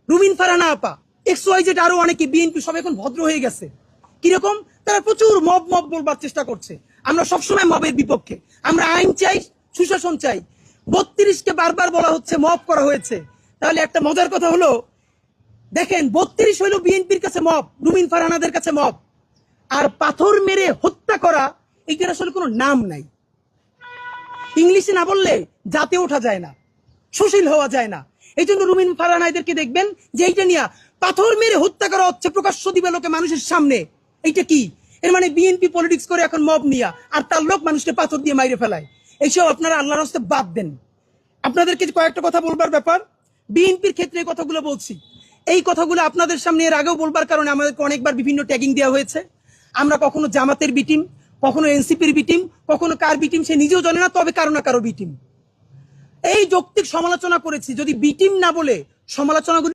রুমিন ফারহানা আপা, XYZ আরো অনেকে, বিএনপি সব এখন ভদ্র হয়ে গেছে। কিরকম? তারা প্রচুর মব মব বলবার চেষ্টা করছে। আমরা সবসময় মবের বিপক্ষে, আমরা আইন চাই, সুশাসন চাই। 32কে বারবার বলা হচ্ছে মব করা হয়েছে। তাহলে একটা মজার কথা হলো, দেখেন 32 হইলো বিএনপির কাছে মব, রুমিন ফারহানাদের কাছে মব। আর পাথর মেরে হত্যা করা, এইটার আসলে কোনো নাম নাই। ইংলিশে না বললে জাতে ওঠা যায় না, সুশীল হওয়া যায় না। এই জন্য রুমিন ফারহানাদেরকে দেখবেন যে এইটা নিয়ে পাথর মেরে হত্যা করা হচ্ছে প্রকাশ্য দিবালোকে মানুষের সামনে। এইটা কি? এর মানে বিএনপি পলিটিক্স করে এখন মব নিয়া, আর তার লোক মানুষকে পাথর দিয়ে মাইরে ফেলায়। এইসব আপনারা আল্লাহর রাস্তায় বাদ দেন। আপনাদেরকে কয়েকটা কথা বলবার ব্যাপার, বিএনপির ক্ষেত্রে এই কথাগুলো বলছি। এই কথাগুলো আপনাদের সামনে এর আগেও বলবার কারণে আমাদেরকে অনেকবার বিভিন্ন ট্যাগিং দেওয়া হয়েছে। আমরা কখনো জামাতের বিটিম, কখনো এনসিপির বিটিম, কখনো কার বিটিম সে নিজেও জানে না, তবে কারো না কারো বিটিম। এই যৌক্তিক সমালোচনা করেছি। যদি বিটিম না বলে সমালোচনাগুলো